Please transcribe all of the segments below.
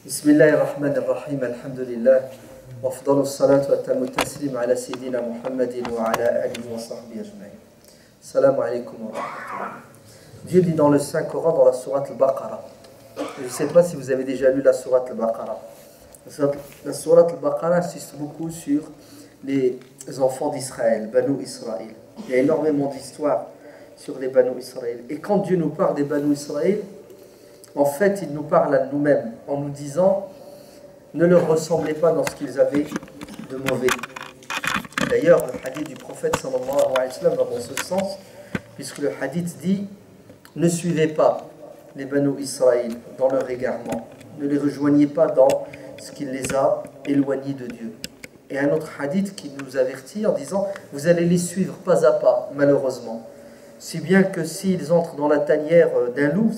بسم الله الرحمن الرحيم الحمد لله وأفضل الصلاة وأتم التسليم على سيدنا محمد وعلى آله وصحبه أجمعين. Salam alaikum wa rahmatullah. Dieu dit dans le Saint-Coran, dans la sourate Al-Baqarah. Je ne sais pas si vous avez déjà lu la sourate Al-Baqarah. La sourate Al-Baqarah insiste beaucoup sur les enfants d'Israël, Banu Israël. Il y a énormément d'histoires sur les Banu Israël. Et quand Dieu nous parle des Banu Israël, en fait, il nous parle à nous-mêmes en nous disant ne leur ressemblez pas dans ce qu'ils avaient de mauvais. D'ailleurs, le hadith du prophète sallallahu alayhi wa sallam va dans ce sens, puisque le hadith dit ne suivez pas les Banu Israël dans leur égarement, ne les rejoignez pas dans ce qui les a éloignés de Dieu. Et un autre hadith qui nous avertit en disant vous allez les suivre pas à pas, malheureusement. Si bien que s'ils entrent dans la tanière d'un loup,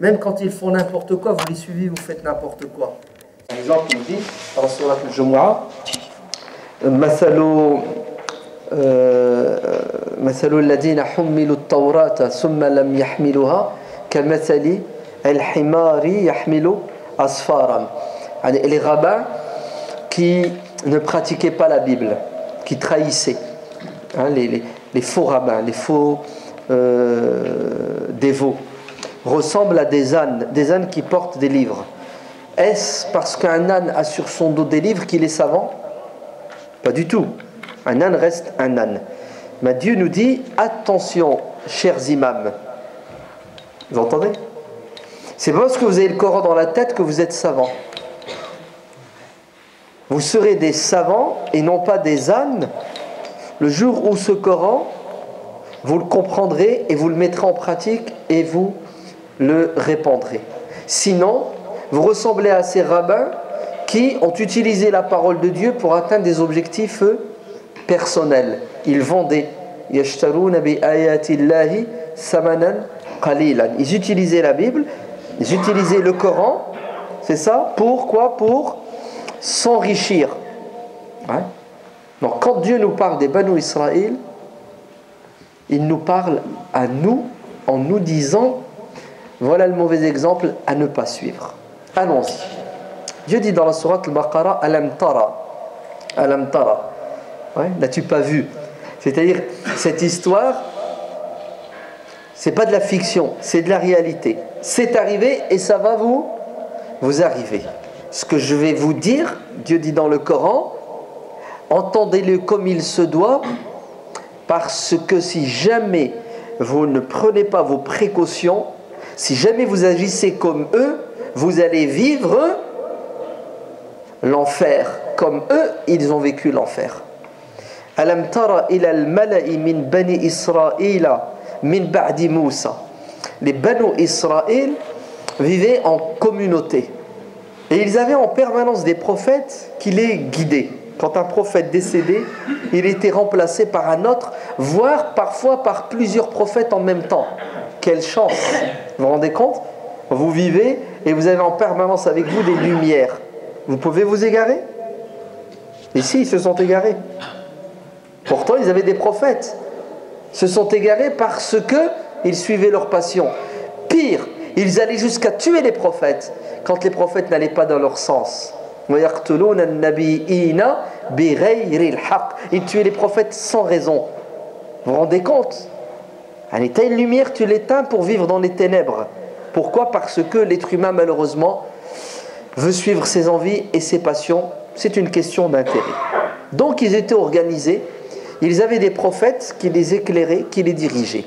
même quand ils font n'importe quoi, vous les suivez, vous faites n'importe quoi. Par exemple, il dit dans la sourate Al-Jumu'ah مثل الذين حملوا التوراة ثم لم يحملوها كمثل الحمار يحمل أسفارا. Les rabbins qui ne pratiquaient pas la Bible, qui trahissaient, les faux rabbins, les faux dévots, ressemblent à des ânes qui portent des livres. Est-ce parce qu'un âne a sur son dos des livres qu'il est savant? Pas du tout. Un âne reste un âne. Mais Dieu nous dit attention, chers imams. Vous entendez? C'est pas parce que vous avez le Coran dans la tête que vous êtes savants. Vous serez des savants et non pas des ânes le jour où ce Coran, vous le comprendrez et vous le mettrez en pratique et vous le répandrez. Sinon, vous ressemblez à ces rabbins qui ont utilisé la parole de Dieu pour atteindre des objectifs personnels. Ils vendaient. Ils utilisaient la Bible, ils utilisaient le Coran, c'est ça, pour quoi? Pour s'enrichir. Ouais. Donc quand Dieu nous parle des Banu Israël, il nous parle à nous en nous disant voilà le mauvais exemple à ne pas suivre. Allons-y. Dieu dit dans la sourate Al-Baqarah Alam tara. Alam tara. Ouais, n'as-tu pas vu? C'est-à-dire, cette histoire, c'est pas de la fiction, c'est de la réalité. C'est arrivé et ça va vous arriver. Ce que je vais vous dire, Dieu dit dans le Coran, entendez-le comme il se doit, parce que si jamais vous ne prenez pas vos précautions, si jamais vous agissez comme eux, vous allez vivre l'enfer, comme eux, ils ont vécu l'enfer. Alam tara ila al-mala'i min bani Israël min ba'di Moussa. Les Banu Israël vivaient en communauté. Et ils avaient en permanence des prophètes qui les guidaient. Quand un prophète décédait, il était remplacé par un autre, voire parfois par plusieurs prophètes en même temps. Quelle chance! Vous vous rendez compte? Vous vivez et vous avez en permanence avec vous des lumières. Vous pouvez vous égarer? Ici, ils se sont égarés. Pourtant, ils avaient des prophètes. Ils se sont égarés parce qu'ils suivaient leur passion. Pire, ils allaient jusqu'à tuer les prophètes quand les prophètes n'allaient pas dans leur sens. Ils tuaient les prophètes sans raison. Vous vous rendez compte? Tu as une lumière, tu l'éteins pour vivre dans les ténèbres. Pourquoi? Parce que l'être humain, malheureusement, veut suivre ses envies et ses passions. C'est une question d'intérêt. Donc, ils étaient organisés. Ils avaient des prophètes qui les éclairaient, qui les dirigeaient.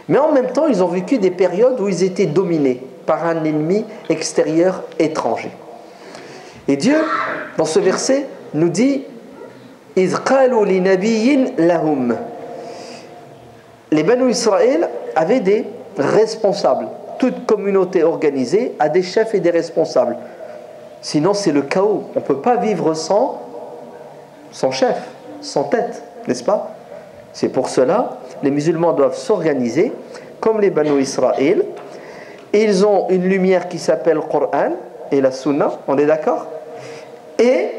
Mais en même temps, ils ont vécu des périodes où ils étaient dominés par un ennemi extérieur étranger. Et Dieu, dans ce verset, nous dit إِذْ قَالُوا لِنَبِيٍّ لَهُمْ. Les Banu Israël avaient des responsables. Toute communauté organisée a des chefs et des responsables. Sinon, c'est le chaos. On ne peut pas vivre sans chef, sans tête, n'est-ce pas? C'est pour cela, les musulmans doivent s'organiser comme les Banu Israël. Ils ont une lumière qui s'appelle le Coran et la Sunna, on est d'accord? Et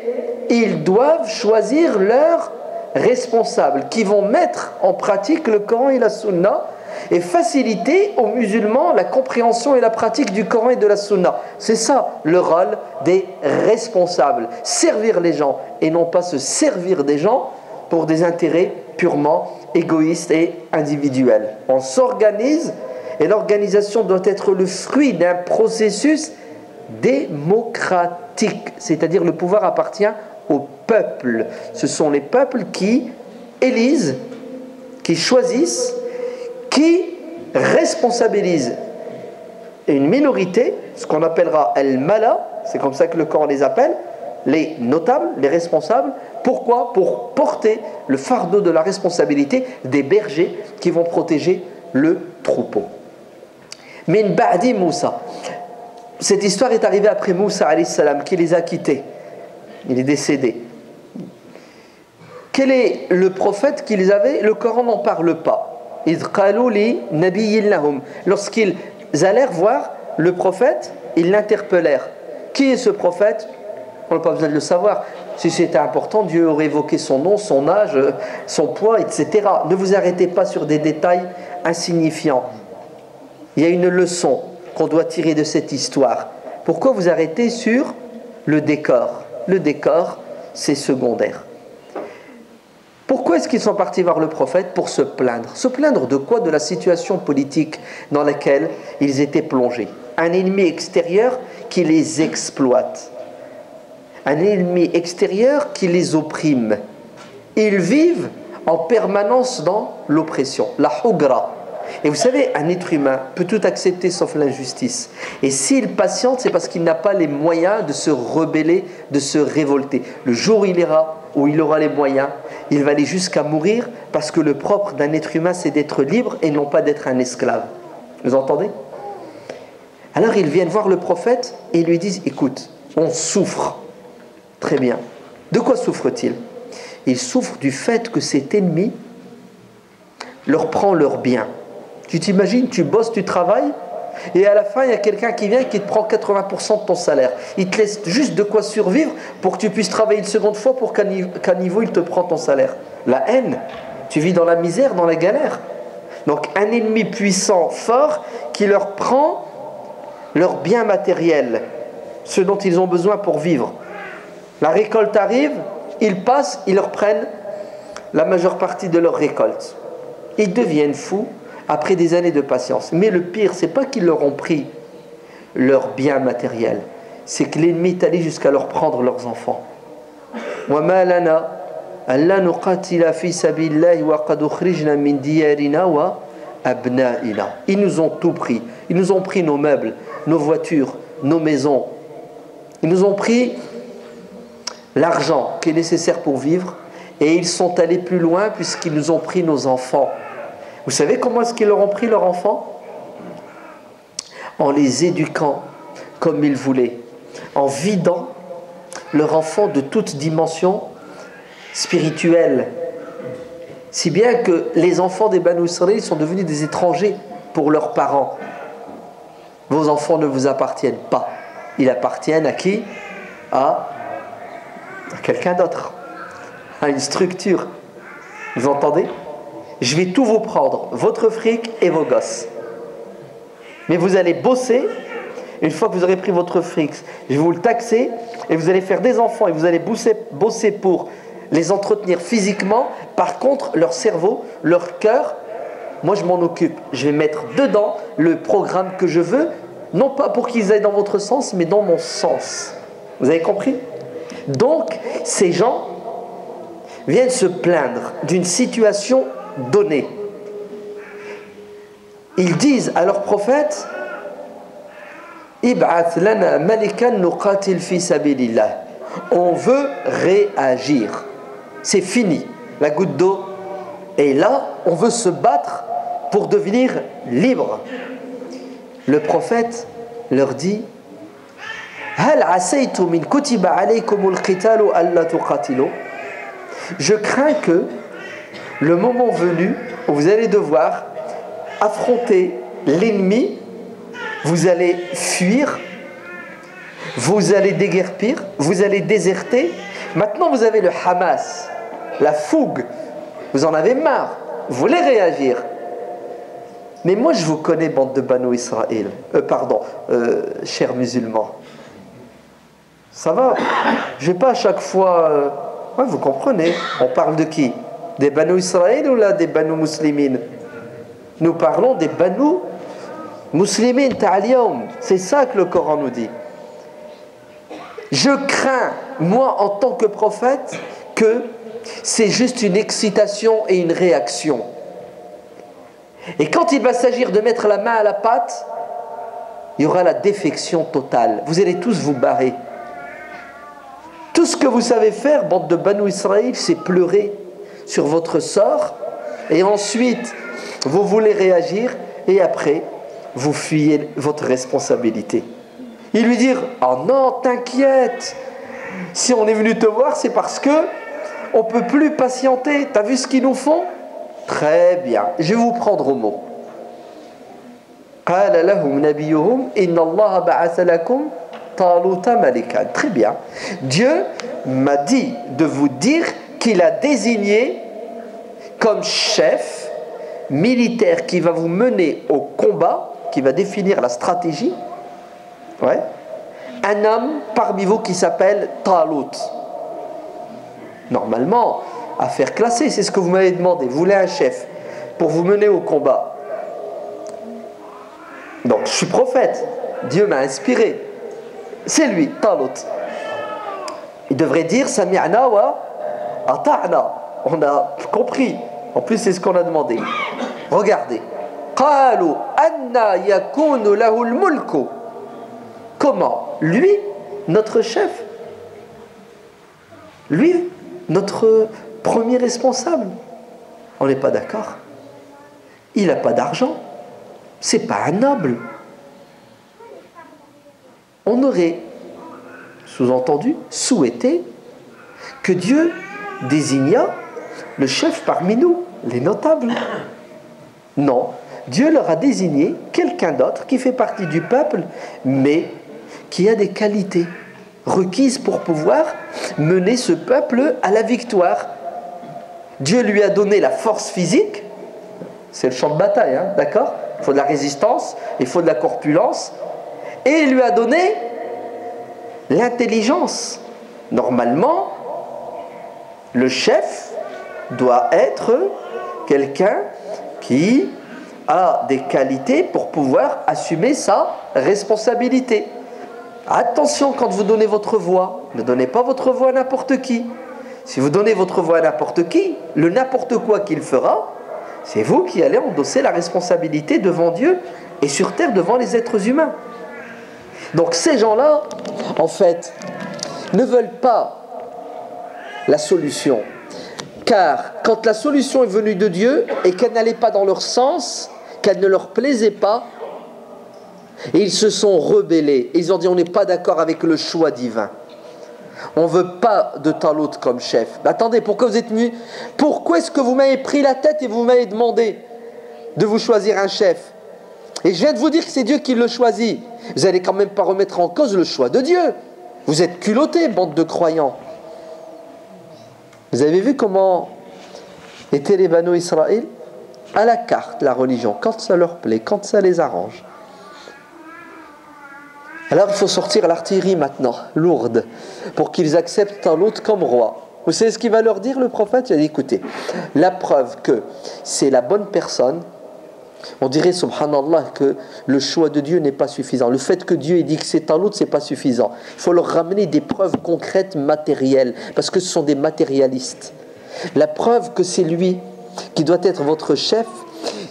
ils doivent choisir leur responsables qui vont mettre en pratique le Coran et la Sunna et faciliter aux musulmans la compréhension et la pratique du Coran et de la Sunna. C'est ça le rôle des responsables. Servir les gens et non pas se servir des gens pour des intérêts purement égoïstes et individuels. On s'organise et l'organisation doit être le fruit d'un processus démocratique. C'est-à-dire le pouvoir appartient au peuple. Ce sont les peuples qui élisent, qui choisissent, qui responsabilisent une minorité, ce qu'on appellera al-mala, c'est comme ça que le Coran les appelle, les notables, les responsables. Pourquoi ? Pour porter le fardeau de la responsabilité des bergers qui vont protéger le troupeau. Min ba'di Moussa. Cette histoire est arrivée après Moussa alayhi salam qui les a quittés. Il est décédé. Quel est le prophète qu'ils avaient ? Le Coran n'en parle pas. Lorsqu'ils allèrent voir le prophète, ils l'interpellèrent. Qui est ce prophète ? On n'a pas besoin de le savoir. Si c'était important, Dieu aurait évoqué son nom, son âge, son poids, etc. Ne vous arrêtez pas sur des détails insignifiants. Il y a une leçon qu'on doit tirer de cette histoire. Pourquoi vous arrêtez sur le décor ? Le décor, c'est secondaire. Pourquoi est-ce qu'ils sont partis voir le prophète ? Pour se plaindre. Se plaindre de quoi ? De la situation politique dans laquelle ils étaient plongés. Un ennemi extérieur qui les exploite. Un ennemi extérieur qui les opprime. Ils vivent en permanence dans l'oppression, la hugra. Et vous savez, un être humain peut tout accepter sauf l'injustice. Et s'il patiente, c'est parce qu'il n'a pas les moyens de se rebeller, de se révolter. Le jour où il aura les moyens, il va aller jusqu'à mourir, parce que le propre d'un être humain, c'est d'être libre et non pas d'être un esclave. Vous entendez ? Alors ils viennent voir le prophète et ils lui disent, écoute, on souffre. Très bien. De quoi souffre-t-il ? Il souffre du fait que cet ennemi leur prend leurs biens. Tu t'imagines, tu bosses, tu travailles, et à la fin, il y a quelqu'un qui vient et qui te prend 80% de ton salaire. Il te laisse juste de quoi survivre pour que tu puisses travailler une seconde fois pour qu'à niveau, il te prend ton salaire. La haine. Tu vis dans la misère, dans la galère. Donc, un ennemi puissant, fort, qui leur prend leurs biens matériels, ce dont ils ont besoin pour vivre. La récolte arrive, ils passent, ils leur prennent la majeure partie de leur récolte. Ils deviennent fous après des années de patience. Mais le pire, c'est pas qu'ils leur ont pris leurs biens matériels, c'est que l'ennemi est allé jusqu'à leur prendre leurs enfants. وَمَا لَنَا أَلَّا نُقَاتِلَ فِي سَبِيلِ اللَّهِ وَقَدْ أُخْرِجْنَا مِنْ دِيَارِنَا وَأَبْنَائِنَا. Ils nous ont tout pris. Ils nous ont pris nos meubles, nos voitures, nos maisons. Ils nous ont pris l'argent qui est nécessaire pour vivre, et ils sont allés plus loin puisqu'ils nous ont pris nos enfants. Vous savez comment est-ce qu'ils leur ont pris leurs enfants ? En les éduquant comme ils voulaient, en vidant leur enfant de toute dimension spirituelle. Si bien que les enfants des Banu Israël sont devenus des étrangers pour leurs parents. Vos enfants ne vous appartiennent pas. Ils appartiennent à qui ? À quelqu'un d'autre, à une structure. Vous entendez ? Je vais tout vous prendre, votre fric et vos gosses. Mais vous allez bosser. Une fois que vous aurez pris votre fric, je vais vous le taxer, et vous allez faire des enfants, et vous allez bosser pour les entretenir physiquement. Par contre, leur cerveau, leur cœur, moi je m'en occupe. Je vais mettre dedans le programme que je veux, non pas pour qu'ils aillent dans votre sens, mais dans mon sens. Vous avez compris ? Donc, ces gens viennent se plaindre d'une situation donnée. Ils disent à leur prophète, Ib'ath lana malikan nuqatil fi sabilillah. On veut réagir. C'est fini. La goutte d'eau est là. On veut se battre pour devenir libre. Le prophète leur dit, Hal asaytum min kutiba alaykumul qitalu alla tuqatilu. Je crains que le moment venu où vous allez devoir affronter l'ennemi, vous allez fuir, vous allez déguerpir, vous allez déserter. Maintenant vous avez le Hamas la fougue, vous en avez marre, vous voulez réagir. Mais moi je vous connais, bande de Banu Israël, chers musulmans. Ça va, je vais pas à chaque fois... ouais, vous comprenez, on parle de qui? Des Banu Israël ou là des Banu Muslimin? Nous parlons des Banu Muslimin ta'aliyum. C'est ça que le Coran nous dit. Je crains, moi en tant que prophète, que c'est juste une excitation et une réaction. Et quand il va s'agir de mettre la main à la pâte, il y aura la défection totale. Vous allez tous vous barrer. Tout ce que vous savez faire, bande de Banu Israël, c'est pleurer sur votre sort. Et ensuite, vous voulez réagir. Et après, vous fuyez votre responsabilité. Ils lui dirent, oh non, t'inquiète. Si on est venu te voir, c'est parce que on ne peut plus patienter. T'as vu ce qu'ils nous font? Très bien, je vais vous prendre au mot. قال لهم نبيهم إن الله بعث لكم طالوت ملكا. Très bien. Dieu m'a dit de vous dire qu'il a désigné comme chef militaire qui va vous mener au combat, qui va définir la stratégie, ouais, un homme parmi vous qui s'appelle Talut. Normalement, affaire classée, c'est ce que vous m'avez demandé. Vous voulez un chef pour vous mener au combat. Donc, je suis prophète. Dieu m'a inspiré. C'est lui, Talut. Il devrait dire Sami'na wa ata'na. On a compris. En plus, c'est ce qu'on a demandé. Regardez. Qalu anna yakunu lahu al-mulku. Comment? Lui, notre chef. Lui, notre premier responsable. On n'est pas d'accord. Il n'a pas d'argent. C'est pas un noble. On aurait, sous-entendu, souhaité que Dieu désignât le chef parmi nous, les notables. Non, Dieu leur a désigné quelqu'un d'autre qui fait partie du peuple, mais qui a des qualités requises pour pouvoir mener ce peuple à la victoire. Dieu lui a donné la force physique, c'est le champ de bataille, hein, d'accord? Il faut de la résistance, il faut de la corpulence, et il lui a donné l'intelligence. Normalement, le chef doit être quelqu'un qui a des qualités pour pouvoir assumer sa responsabilité. Attention, quand vous donnez votre voix, ne donnez pas votre voix à n'importe qui. Si vous donnez votre voix à n'importe qui, le n'importe quoi qu'il fera, c'est vous qui allez endosser la responsabilité devant Dieu et sur terre devant les êtres humains. Donc ces gens-là, en fait, ne veulent pas la solution. Car quand la solution est venue de Dieu et qu'elle n'allait pas dans leur sens, qu'elle ne leur plaisait pas, et ils se sont rebellés. Ils ont dit on n'est pas d'accord avec le choix divin. On ne veut pas de Talut comme chef. Mais attendez, pourquoi vous êtes venus? Pourquoi est-ce que vous m'avez pris la tête et vous m'avez demandé de vous choisir un chef? Et je viens de vous dire que c'est Dieu qui le choisit. Vous n'allez quand même pas remettre en cause le choix de Dieu. Vous êtes culottés, bande de croyants. Vous avez vu comment étaient les Banu Israël? À la carte, la religion, quand ça leur plaît, quand ça les arrange. Alors il faut sortir l'artillerie maintenant, lourde, pour qu'ils acceptent Talut comme roi. Vous savez ce qu'il va leur dire le prophète? Il a dit écoutez, la preuve que c'est la bonne personne, on dirait subhanallah que le choix de Dieu n'est pas suffisant. Le fait que Dieu ait dit que c'est Talut, c'est pas suffisant. Il faut leur ramener des preuves concrètes, matérielles, parce que ce sont des matérialistes. La preuve que c'est lui qui doit être votre chef,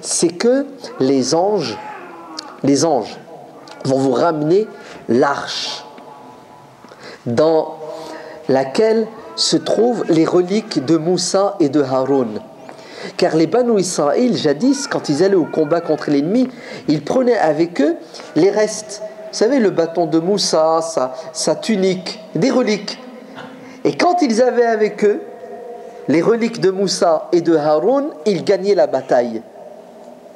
c'est que les anges vont vous ramener l'arche dans laquelle se trouvent les reliques de Moussa et de Haroun. Car les Banu Israël, jadis, quand ils allaient au combat contre l'ennemi, ils prenaient avec eux les restes. Vous savez, le bâton de Moussa, sa tunique, des reliques. Et quand ils avaient avec eux les reliques de Moussa et de Haroun, ils gagnaient la bataille.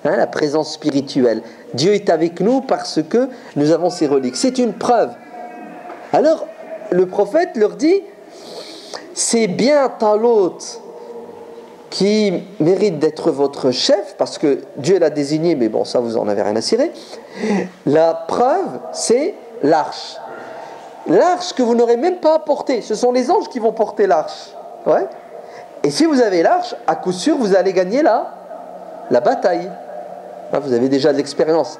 Hein, la présence spirituelle. Dieu est avec nous parce que nous avons ces reliques. C'est une preuve. Alors, le prophète leur dit, c'est bien Talut qui mérite d'être votre chef, parce que Dieu l'a désigné, mais bon, ça vous en avez rien à cirer. La preuve, c'est l'arche. L'arche que vous n'aurez même pas à porter. Ce sont les anges qui vont porter l'arche. Ouais. Et si vous avez l'arche, à coup sûr, vous allez gagner la bataille. Là, vous avez déjà de l'expérience.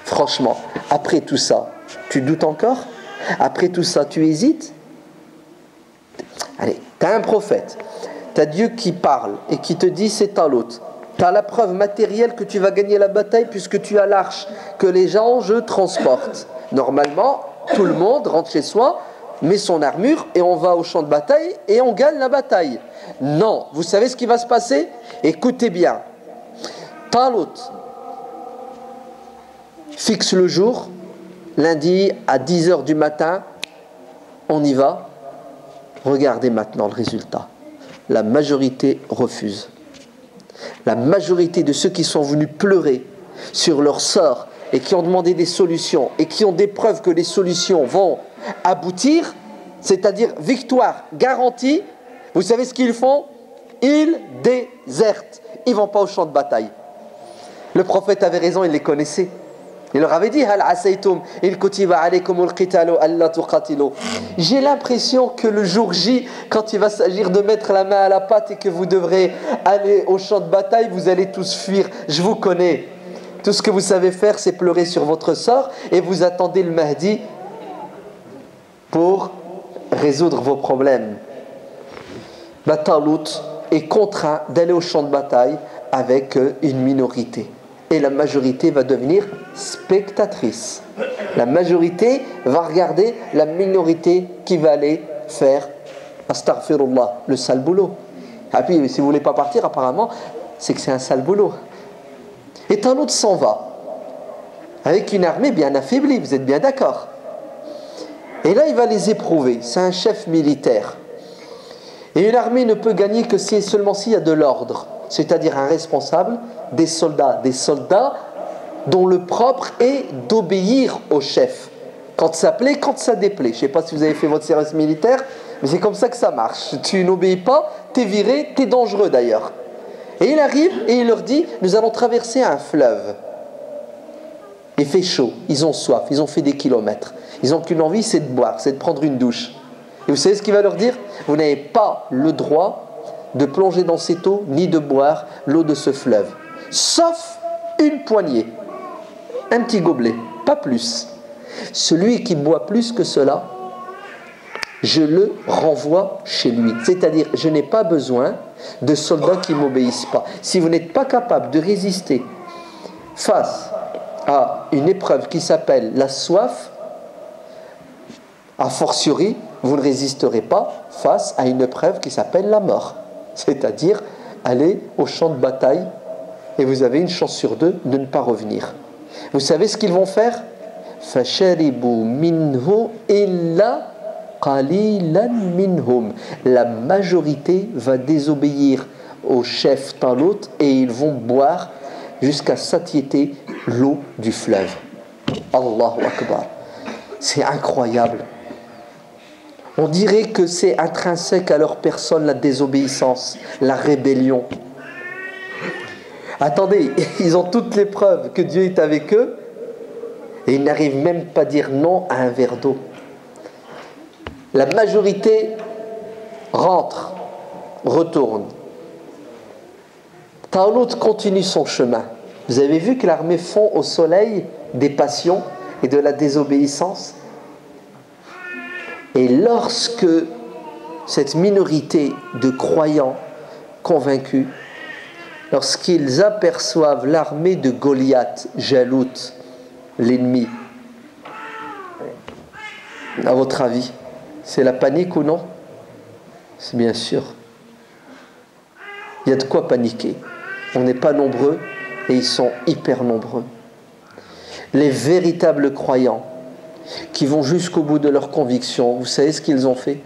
Franchement, après tout ça, tu doutes encore? Après tout ça, tu hésites? Allez, tu as un prophète. Tu as Dieu qui parle et qui te dit c'est Talut. Tu as la preuve matérielle que tu vas gagner la bataille puisque tu as l'arche que les anges transportent. Normalement, tout le monde rentre chez soi, met son armure et on va au champ de bataille et on gagne la bataille. Non, vous savez ce qui va se passer? Écoutez bien. Talut fixe le jour, lundi à 10h du matin, on y va. Regardez maintenant le résultat. La majorité refuse. La majorité de ceux qui sont venus pleurer sur leur sort et qui ont demandé des solutions et qui ont des preuves que les solutions vont aboutir, c'est-à-dire victoire garantie, vous savez ce qu'ils font? Ils désertent. Ils ne vont pas au champ de bataille. Le prophète avait raison, il les connaissait. Il leur avait dit j'ai l'impression que le jour J, quand il va s'agir de mettre la main à la pâte et que vous devrez aller au champ de bataille, vous allez tous fuir. Je vous connais. Tout ce que vous savez faire, c'est pleurer sur votre sort et vous attendez le Mahdi pour résoudre vos problèmes. Talut est contraint d'aller au champ de bataille avec une minorité. Et la majorité va devenir spectatrice. La majorité va regarder la minorité qui va aller faire astaghfirullah, le sale boulot. Et puis si vous ne voulez pas partir, apparemment, c'est que c'est un sale boulot. Et Talut s'en va avec une armée bien affaiblie, vous êtes bien d'accord? Et là, il va les éprouver. C'est un chef militaire. Et une armée ne peut gagner que seulement s'il y a de l'ordre, c'est-à-dire un responsable, des soldats dont le propre est d'obéir au chef. Quand ça plaît, quand ça déplaît. Je ne sais pas si vous avez fait votre service militaire, mais c'est comme ça que ça marche. Tu n'obéis pas, t'es viré, t'es dangereux d'ailleurs. Et il arrive et il leur dit, nous allons traverser un fleuve. Il fait chaud, ils ont soif, ils ont fait des kilomètres. Ils n'ont qu'une envie, c'est de boire, c'est de prendre une douche. Et vous savez ce qu'il va leur dire? Vous n'avez pas le droit de plonger dans cette eau, ni de boire l'eau de ce fleuve. Sauf une poignée, un petit gobelet, pas plus. Celui qui boit plus que cela, je le renvoie chez lui. C'est-à-dire, je n'ai pas besoin de soldats qui ne m'obéissent pas. Si vous n'êtes pas capable de résister face à une épreuve qui s'appelle la soif, a fortiori, vous ne résisterez pas face à une épreuve qui s'appelle la mort. C'est-à-dire, aller au champ de bataille et vous avez une chance sur deux de ne pas revenir. Vous savez ce qu'ils vont faire? فَشَرِبُوا مِنْهُ إِلَّا قَلِيلًا مِنْهُمْ. La majorité va désobéir au chef Talut et ils vont boire jusqu'à satiété l'eau du fleuve. Allahu Akbar. C'est incroyable. On dirait que c'est intrinsèque à leur personne la désobéissance, la rébellion. Attendez, ils ont toutes les preuves que Dieu est avec eux et ils n'arrivent même pas à dire non à un verre d'eau. La majorité rentre, retourne. Talut continue son chemin. Vous avez vu que l'armée fond au soleil des passions et de la désobéissance. Et lorsque cette minorité de croyants convaincus, lorsqu'ils aperçoivent l'armée de Goliath, Jalout, l'ennemi, à votre avis, c'est la panique ou non? C'est bien sûr. Il y a de quoi paniquer. On n'est pas nombreux et ils sont hyper nombreux. Les véritables croyants qui vont jusqu'au bout de leurs convictions, vous savez ce qu'ils ont fait?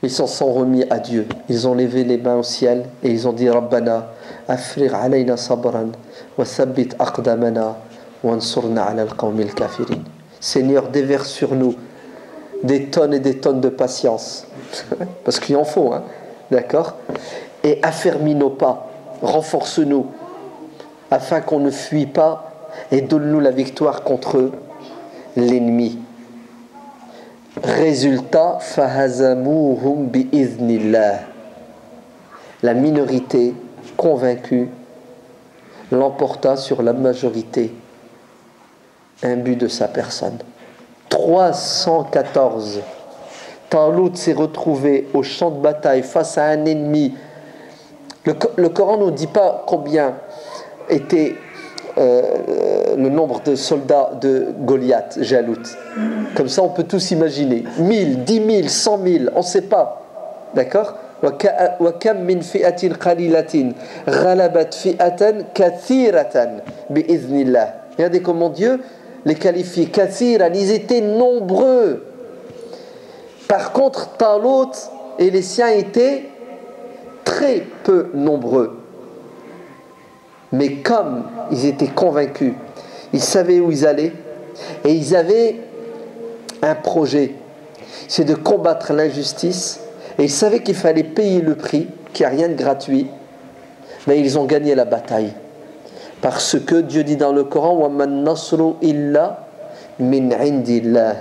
Ils s'en sont remis à Dieu. Ils ont levé les mains au ciel et ils ont dit Rabbana, afrigh alayna sabran wa thabbit aqdamana wa ansurna ala al-qawmil kafirin. Seigneur, déverse sur nous des tonnes et des tonnes de patience. Parce qu'il en faut, hein. d'accord, et affermis nos pas, renforce-nous, afin qu'on ne fuit pas, et donne-nous la victoire contre l'ennemi. Résultat, fahazamuhum bi'iznillah. La minorité convaincue l'emporta sur la majorité, imbue de sa personne. 314. Talut s'est retrouvé au champ de bataille face à un ennemi. Le Coran ne nous dit pas combien était le nombre de soldats de Goliath, Jalut. Comme ça, on peut tous imaginer. 1000, 10 000, 100 000, on ne sait pas. D'accord ? وَكَمْ مِنْ فِئَةٍ قَلِيلَةٍ غَلَبَتْ فِئَةً كَثِيرَةً بِإِذْنِ اللَّهِ. Regardez comment Dieu les qualifie. Kathiran, ils étaient nombreux. Par contre, Talut et les siens étaient très peu nombreux. Mais comme ils étaient convaincus, ils savaient où ils allaient, et ils avaient un projet, c'est de combattre l'injustice, et ils savaient qu'il fallait payer le prix, qu'il n'y a rien de gratuit, mais ils ont gagné la bataille. Parce que Dieu dit dans le Coran, وَمَن نَصْرُ إِلَّا مِنْ عِنْدِ اللَّهِ.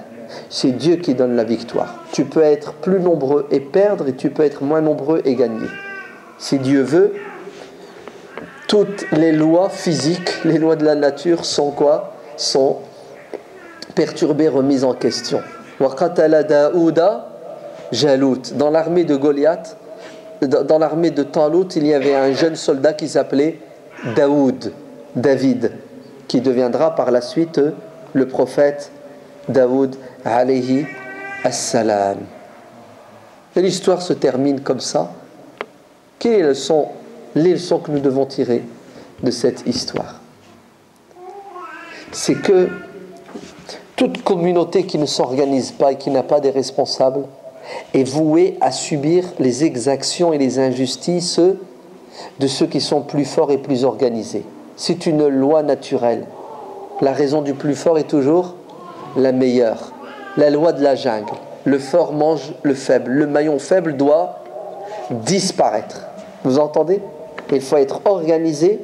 C'est Dieu qui donne la victoire. Tu peux être plus nombreux et perdre, et tu peux être moins nombreux et gagner. Si Dieu veut, toutes les lois physiques, les lois de la nature sont quoi ? Sont perturbées, remises en question. وَقَتَلَ دَاوُدَ جَالُوتَ. Dans l'armée de Goliath, dans l'armée de Talut, il y avait un jeune soldat qui s'appelait David, qui deviendra par la suite le prophète Daoud alayhi assalam. Et l'histoire se termine comme ça. Quelles sont les leçons que nous devons tirer de cette histoire? C'est que toute communauté qui ne s'organise pas et qui n'a pas des responsables est vouée à subir les exactions et les injustices de ceux qui sont plus forts et plus organisés. C'est une loi naturelle. La raison du plus fort est toujours la meilleure. La loi de la jungle. Le fort mange le faible. Le maillon faible doit disparaître. Vous entendez ? Il faut être organisé,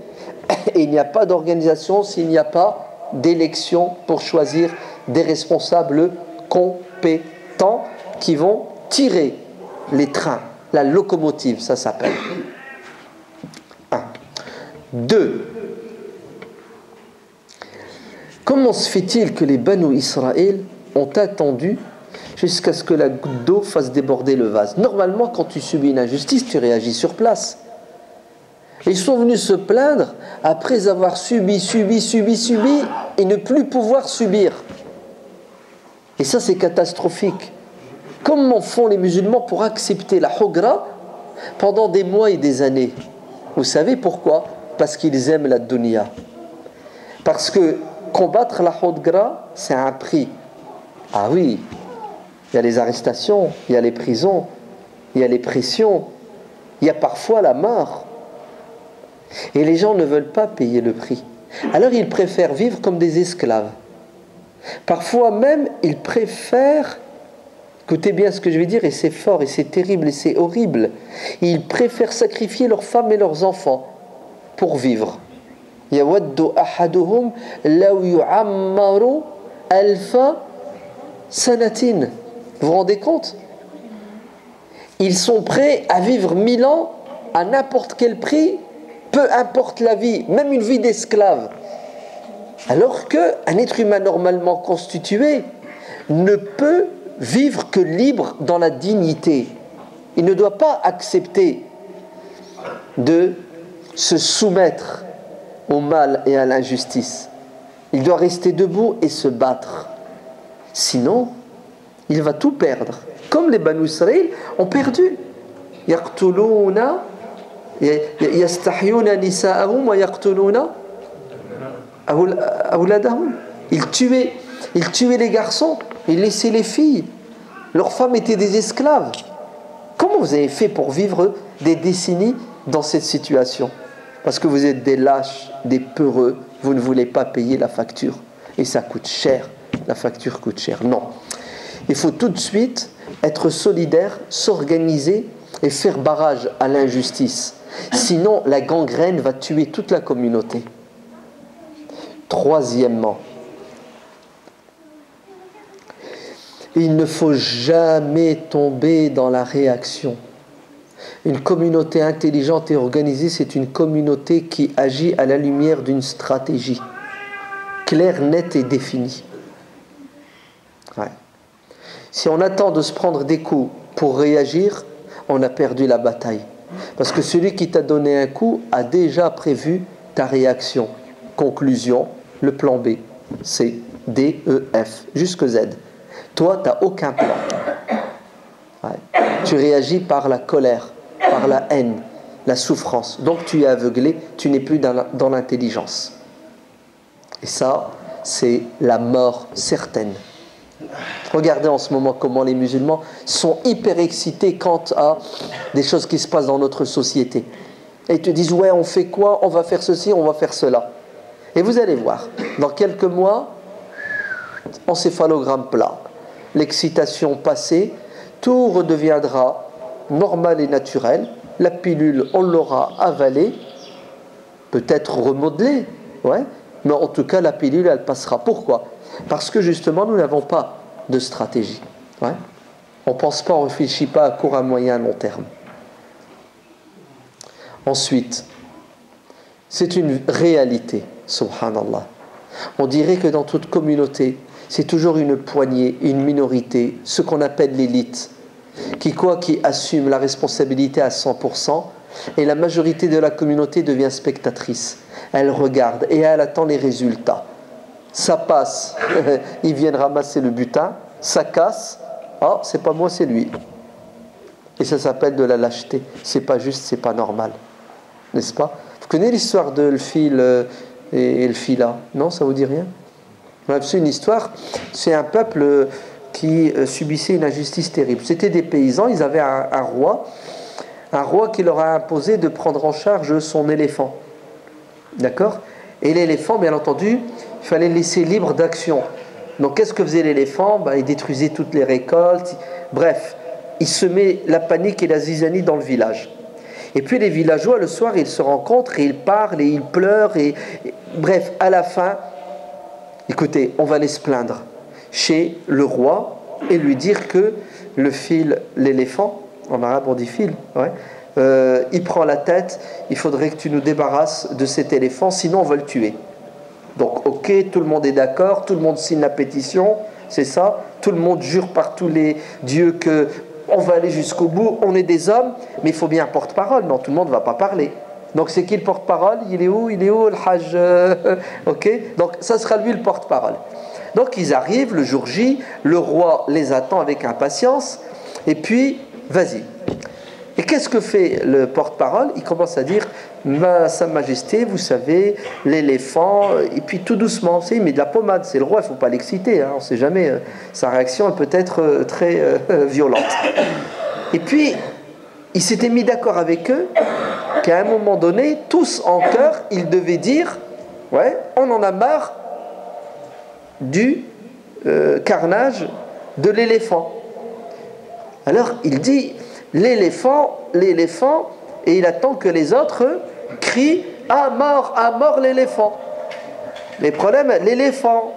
et il n'y a pas d'organisation s'il n'y a pas d'élection pour choisir des responsables compétents qui vont tirer les trains. La locomotive, ça s'appelle. 1. 2. Comment se fait-il que les Banu Israël ont attendu jusqu'à ce que la goutte d'eau fasse déborder le vase? Normalement, quand tu subis une injustice, tu réagis sur place. Ils sont venus se plaindre après avoir subi et ne plus pouvoir subir. Et ça, c'est catastrophique. Comment font les musulmans pour accepter la hugra pendant des mois et des années? Vous savez pourquoi? Parce qu'ils aiment la dunya. Parce que combattre la hugra, c'est un prix. Ah oui, il y a les arrestations, il y a les prisons, il y a les pressions, il y a parfois la mort. Et les gens ne veulent pas payer le prix. Alors ils préfèrent vivre comme des esclaves. Parfois même, ils préfèrent, écoutez bien ce que je vais dire, et c'est fort, et c'est terrible, et c'est horrible, ils préfèrent sacrifier leurs femmes et leurs enfants pour vivre. يَوَدُّ أَحَدُهُمْ لَوْ يُعَمَّرُ أَلْفَ سَنَةٍ. Vous vous rendez compte? Ils sont prêts à vivre 1000 ans à n'importe quel prix, peu importe la vie, même une vie d'esclave. Alors qu'un être humain normalement constitué ne peut vivre que libre dans la dignité. Il ne doit pas accepter de se soumettre au mal et à l'injustice. Il doit rester debout et se battre. Sinon, il va tout perdre. Comme les Banu Israël ont perdu. يَقْتُلُونَ يَسْتَحْيُونَ نِسَاءَهُمْ وَيَقْتُلُونَ أَوْلَادَهُمْ. Ils tuaient les garçons, ils laissaient les filles. Leurs femmes étaient des esclaves. Comment vous avez fait pour vivre des décennies dans cette situation? Parce que vous êtes des lâches, des peureux, vous ne voulez pas payer la facture. Et ça coûte cher, la facture coûte cher. Non. Il faut tout de suite être solidaire, s'organiser et faire barrage à l'injustice. Sinon, la gangrène va tuer toute la communauté. Troisièmement, il ne faut jamais tomber dans la réaction. Une communauté intelligente et organisée, c'est une communauté qui agit à la lumière d'une stratégie claire, nette et définie. Ouais. Si on attend de se prendre des coups pour réagir, on a perdu la bataille. Parce que celui qui t'a donné un coup a déjà prévu ta réaction. Conclusion, le plan B, C, D, E, F, jusque Z. Toi, tu n'as aucun plan. Ouais. Tu réagis par la colère, par la haine, la souffrance. Donc tu es aveuglé, tu n'es plus dans l'intelligence. Et ça, c'est la mort certaine. Regardez en ce moment comment les musulmans sont hyper excités quant à des choses qui se passent dans notre société. Et ils te disent, ouais, on fait quoi? On va faire ceci, on va faire cela. Et vous allez voir, dans quelques mois, encéphalogramme plat, l'excitation passée, tout redeviendra normal et naturel. La pilule, on l'aura avalée, peut-être remodelée, ouais, mais en tout cas, la pilule, elle passera. Pourquoi? Parce que justement, nous n'avons pas de stratégie. Ouais. On ne pense pas, on ne réfléchit pas à court, à moyen, à long terme. Ensuite, c'est une réalité, subhanallah. On dirait que dans toute communauté, c'est toujours une poignée, une minorité, ce qu'on appelle l'élite, qui assume la responsabilité à 100%, et la majorité de la communauté devient spectatrice. Elle regarde et elle attend les résultats. Ça passe, ils viennent ramasser le butin, ça casse, ah, c'est pas moi, c'est lui. Et ça s'appelle de la lâcheté. C'est pas juste, c'est pas normal. N'est-ce pas? Vous connaissez l'histoire de le fil et le fila? Non, ça vous dit rien? C'est une histoire, c'est un peuple qui subissait une injustice terrible. C'était des paysans, ils avaient un roi qui leur a imposé de prendre en charge son éléphant. D'accord? Et l'éléphant, bien entendu, il fallait le laisser libre d'action. Donc qu'est-ce que faisait l'éléphant? Il détruisait toutes les récoltes. Bref, il semait la panique et la zizanie dans le village. Et puis les villageois, le soir, ils se rencontrent et ils parlent et ils pleurent. Bref, à la fin, écoutez, on va aller se plaindre chez le roi et lui dire que le fil, l'éléphant, en arabe on dit fil, ouais, il prend la tête, il faudrait que tu nous débarrasses de cet éléphant, sinon on va le tuer. Donc ok, tout le monde est d'accord, tout le monde signe la pétition, c'est ça, tout le monde jure par tous les dieux que on va aller jusqu'au bout, on est des hommes, mais il faut bien un porte-parole, non, tout le monde ne va pas parler. Donc c'est qui le porte-parole? Il est où le Hajj? Ok, donc ça sera lui le porte-parole. Donc ils arrivent le jour J, le roi les attend avec impatience, et puis vas-y. Et qu'est-ce que fait le porte-parole? Il commence à dire, Sa Majesté, vous savez, l'éléphant, et puis tout doucement, il met de la pommade, c'est le roi, il ne faut pas l'exciter, hein, on ne sait jamais, sa réaction elle peut être très violente. Et puis, il s'était mis d'accord avec eux qu'à un moment donné, tous en chœur, ils devaient dire, ouais, on en a marre du carnage de l'éléphant. Alors, il dit, l'éléphant, et il attend que les autres crient à mort l'éléphant. Les problèmes, l'éléphant.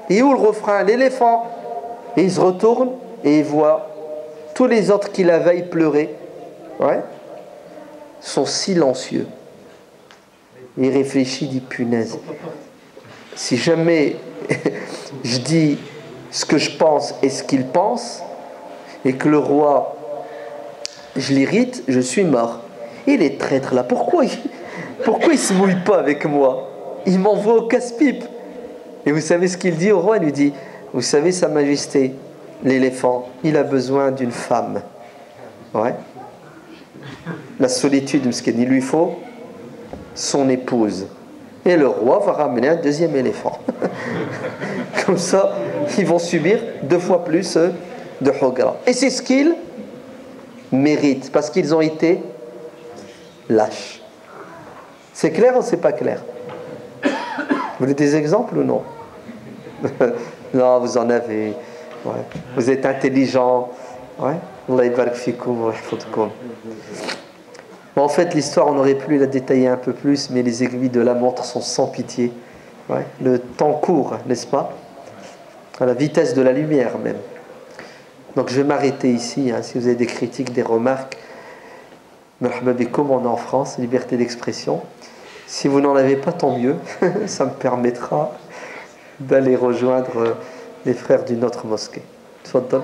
Et où le refrain? L'éléphant. Et il se retourne et il voit tous les autres qui la veillent pleurer, ouais, sont silencieux. Il réfléchit, il dit punaise. Si jamais je dis ce que je pense et ce qu'il pense, et que le roi, je l'irrite, je suis mort. Et les traîtres là, pourquoi il ne se mouille pas avec moi? Il m'envoie au casse-pipe. Et vous savez ce qu'il dit au roi? Il lui dit, vous savez, Sa Majesté, l'éléphant, il a besoin d'une femme. Ouais. La solitude, ce qu'il lui faut, son épouse. Et le roi va ramener un deuxième éléphant. Comme ça, ils vont subir 2 fois plus de hogra. Et c'est ce qu'ils méritent, parce qu'ils ont été lâches. C'est clair ou c'est pas clair? Vous voulez des exemples ou non? Non, vous en avez. Ouais. Vous êtes intelligent. Ouais. Allah yabarak fikoum wa yahfadkoum. Bon, en fait, l'histoire, on aurait pu la détailler un peu plus, mais les aiguilles de la montre sont sans pitié. Ouais. Le temps court, n'est-ce pas? À la vitesse de la lumière même. Donc je vais m'arrêter ici. Hein. Si vous avez des critiques, des remarques, marhaba bikoum, on est en France, liberté d'expression. Si vous n'en avez pas, tant mieux. Ça me permettra d'aller rejoindre les frères d'une autre mosquée. Tfaddal.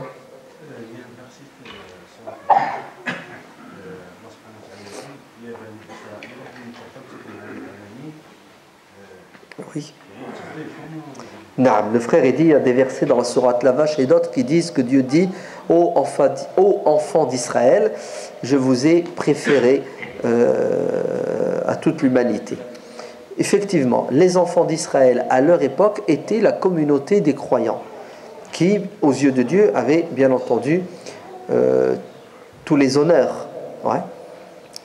Oui. Non, le frère dit, il y a des versets dans la sourate La Vache et d'autres qui disent que Dieu dit ô enfants d'Israël, je vous ai préféré à toute l'humanité. Effectivement, les enfants d'Israël à leur époque étaient la communauté des croyants qui, aux yeux de Dieu, avaient bien entendu tous les honneurs. Ouais.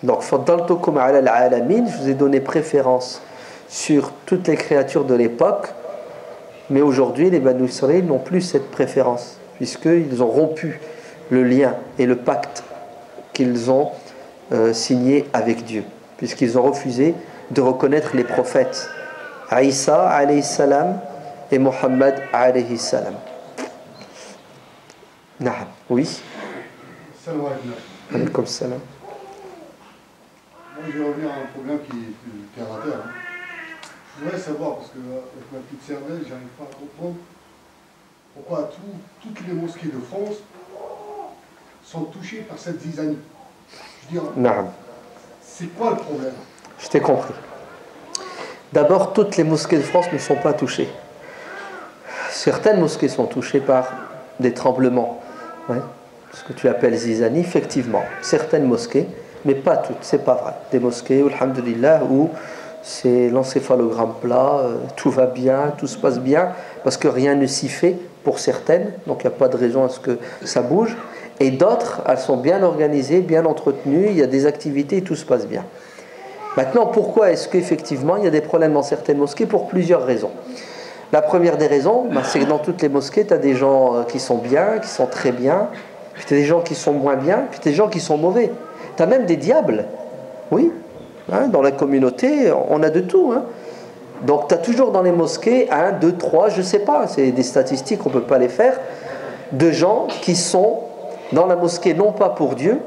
Donc, faddaltukum ala al-alamin, je vous ai donné préférence sur toutes les créatures de l'époque, mais aujourd'hui les Banu Israël n'ont plus cette préférence puisqu'ils ont rompu le lien et le pacte qu'ils ont signé avec Dieu, puisqu'ils ont refusé de reconnaître les prophètes Isa alayhi salam et Mohammed alayhi salam. Naam, oui. Salam Alaykoum salam. Moi, je vais revenir à un problème qui est terre à terre. Je voudrais savoir, parce que avec ma petite cervelle, j'arrive pas à comprendre pourquoi toutes les mosquées de France sont touchées par cette zizanie. Je veux dire, c'est quoi le problème? Je t'ai compris. D'abord, toutes les mosquées de France ne sont pas touchées. Certaines mosquées sont touchées par des tremblements. Ouais. Ce que tu appelles zizanie, effectivement. Certaines mosquées, mais pas toutes, c'est pas vrai. Des mosquées, alhamdulillah, où c'est l'encéphalogramme plat, tout va bien, tout se passe bien, parce que rien ne s'y fait pour certaines, donc il n'y a pas de raison à ce que ça bouge. Et d'autres, elles sont bien organisées, bien entretenues, il y a des activités et tout se passe bien. Maintenant, pourquoi est-ce qu'effectivement il y a des problèmes dans certaines mosquées? Pour plusieurs raisons. La première des raisons, c'est que dans toutes les mosquées, tu as des gens qui sont bien, qui sont très bien, puis tu as des gens qui sont moins bien, puis tu as des gens qui sont mauvais. Tu as même des diables, oui. Hein, dans la communauté, on a de tout. Hein. Donc tu as toujours dans les mosquées 1, 2, 3, je ne sais pas, c'est des statistiques, on ne peut pas les faire, de gens qui sont dans la mosquée non pas pour Dieu,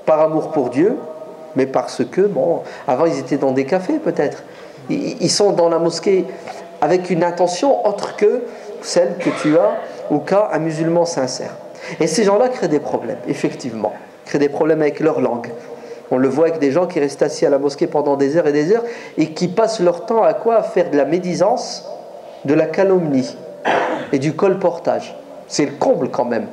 par amour pour Dieu, mais parce que, bon, avant ils étaient dans des cafés peut-être. Ils sont dans la mosquée avec une intention autre que celle que tu as au cas un musulman sincère. Et ces gens-là créent des problèmes, effectivement. Créent des problèmes avec leur langue. On le voit avec des gens qui restent assis à la mosquée pendant des heures et des heures et qui passent leur temps à quoi? À faire de la médisance, de la calomnie et du colportage. C'est le comble quand même.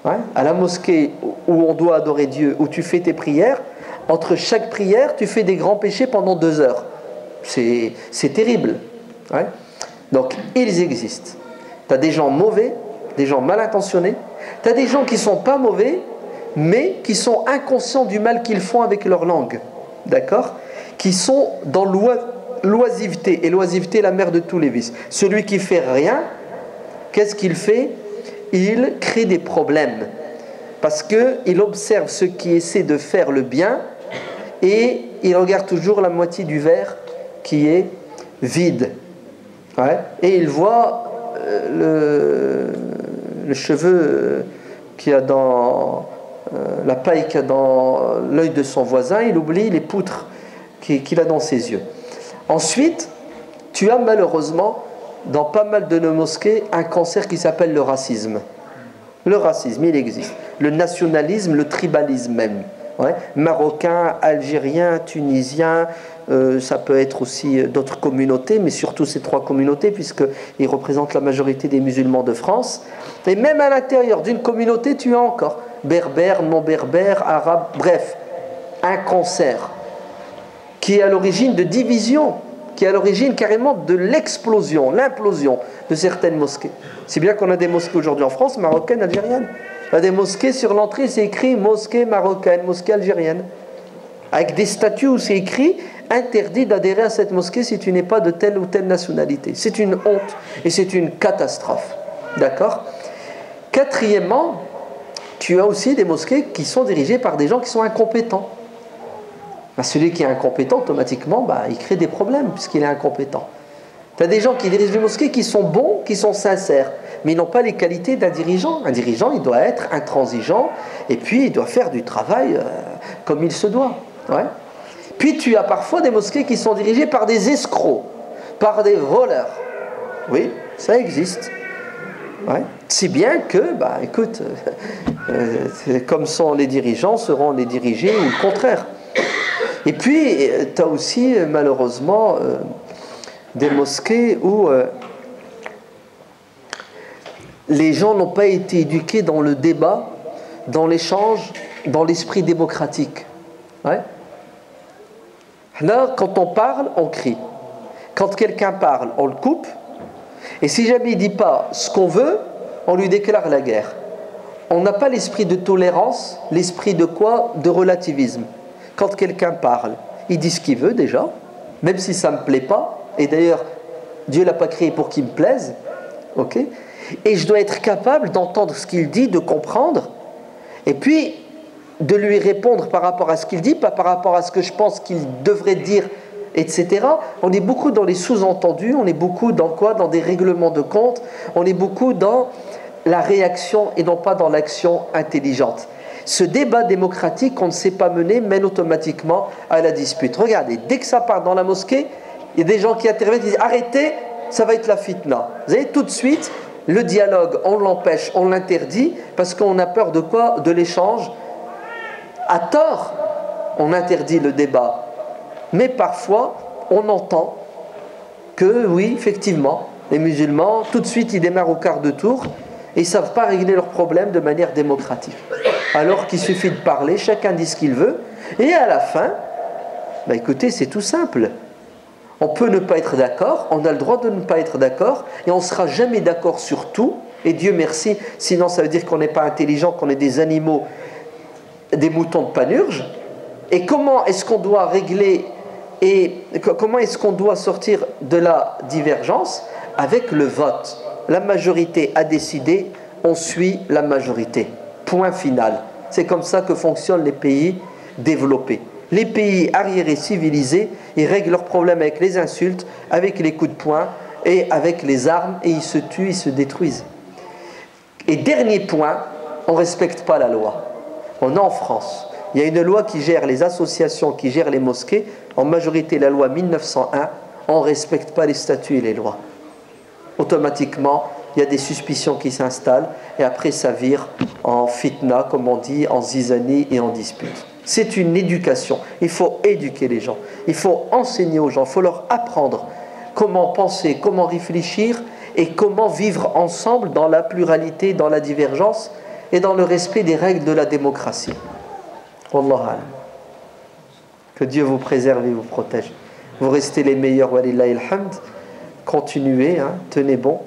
Ouais. À la mosquée où on doit adorer Dieu, où tu fais tes prières, entre chaque prière, tu fais des grands péchés pendant 2 heures. C'est terrible. Ouais. Donc, ils existent. Tu as des gens mauvais, des gens mal intentionnés. Tu as des gens qui ne sont pas mauvais, mais qui sont inconscients du mal qu'ils font avec leur langue. D'accord? Qui sont dans l'oisiveté. Et l'oisiveté est la mère de tous les vices. Celui qui fait rien, qu'est-ce qu'il fait? Il crée des problèmes. Parce qu'il observe ceux qui essaient de faire le bien et il regarde toujours la moitié du verre qui est vide. Ouais. Et il voit le cheveu qu'il y a dans la paille qu'il y a dans l'œil de son voisin, il oublie les poutres qu'il a dans ses yeux. Ensuite, tu as malheureusement dans pas mal de nos mosquées un cancer qui s'appelle le racisme. Le racisme, il existe. Le nationalisme, le tribalisme même. Ouais. Marocain, algérien, tunisien, ça peut être aussi d'autres communautés, mais surtout ces 3 communautés, puisqu'ils représentent la majorité des musulmans de France. Et même à l'intérieur d'une communauté, tu as encore berbères, non-berbères, arabes, bref, un cancer qui est à l'origine de divisions, qui est à l'origine carrément de l'explosion, l'implosion de certaines mosquées. C'est bien qu'on a des mosquées aujourd'hui en France, marocaines, algériennes. Il y a des mosquées, sur l'entrée, c'est écrit mosquée marocaine, mosquée algérienne. Avec des statuts où c'est écrit interdit d'adhérer à cette mosquée si tu n'es pas de telle ou telle nationalité. C'est une honte et c'est une catastrophe. D'accord? Quatrièmement, tu as aussi des mosquées qui sont dirigées par des gens qui sont incompétents. Ben, celui qui est incompétent, automatiquement, il crée des problèmes puisqu'il est incompétent. Tu as des gens qui dirigent des mosquées qui sont bons, qui sont sincères, mais ils n'ont pas les qualités d'un dirigeant. Un dirigeant, il doit être intransigeant et puis il doit faire du travail comme il se doit. Ouais. Puis tu as parfois des mosquées qui sont dirigées par des escrocs, par des voleurs. Oui, ça existe. Ouais. Si bien que, écoute, comme sont les dirigeants, seront les dirigés ou le contraire. Et puis, tu as aussi, malheureusement, des mosquées où les gens n'ont pas été éduqués dans le débat, dans l'échange, dans l'esprit démocratique. Ouais. Là, quand on parle, on crie. Quand quelqu'un parle, on le coupe. Et si jamais il ne dit pas ce qu'on veut, on lui déclare la guerre. On n'a pas l'esprit de tolérance, l'esprit de quoi? De relativisme. Quand quelqu'un parle, il dit ce qu'il veut déjà, même si ça ne me plaît pas. Et d'ailleurs, Dieu ne l'a pas créé pour qu'il me plaise. Ok? Et je dois être capable d'entendre ce qu'il dit, de comprendre. Et puis, de lui répondre par rapport à ce qu'il dit, pas par rapport à ce que je pense qu'il devrait dire, etc. On est beaucoup dans les sous-entendus, on est beaucoup dans quoi? Dans des règlements de compte, on est beaucoup dans la réaction et non pas dans l'action intelligente. Ce débat démocratique qu'on ne sait pas mener mène automatiquement à la dispute. Regardez, dès que ça part dans la mosquée, il y a des gens qui interviennent et disent « Arrêtez, ça va être la fitna ». Vous voyez, tout de suite, le dialogue, on l'empêche, on l'interdit, parce qu'on a peur de quoi? De l'échange. À tort, on interdit le débat. Mais parfois, on entend que, oui, effectivement, les musulmans, tout de suite, ils démarrent au quart de tour et ils ne savent pas régler leurs problèmes de manière démocratique. Alors qu'il suffit de parler, chacun dit ce qu'il veut, et à la fin, écoutez, c'est tout simple. On peut ne pas être d'accord, on a le droit de ne pas être d'accord, et on ne sera jamais d'accord sur tout, et Dieu merci, sinon ça veut dire qu'on n'est pas intelligent, qu'on est des animaux, des moutons de Panurge. Et comment est-ce qu'on doit régler et comment est-ce qu'on doit sortir de la divergence? Avec le vote. La majorité a décidé, on suit la majorité. Point final. C'est comme ça que fonctionnent les pays développés. Les pays arriérés civilisés, ils règlent leurs problèmes avec les insultes, avec les coups de poing et avec les armes, et ils se tuent, ils se détruisent. Et dernier point, on ne respecte pas la loi. On est en France. Il y a une loi qui gère les associations, qui gère les mosquées. En majorité, la loi 1901, on ne respecte pas les statuts et les lois. Automatiquement, il y a des suspicions qui s'installent et après ça vire en fitna, comme on dit, en zizanie et en dispute. C'est une éducation. Il faut éduquer les gens. Il faut enseigner aux gens. Il faut leur apprendre comment penser, comment réfléchir et comment vivre ensemble dans la pluralité, dans la divergence et dans le respect des règles de la démocratie. Wallahu alam. Que Dieu vous préserve et vous protège. Vous restez les meilleurs, walillahi alhamd. Continuez, tenez bon.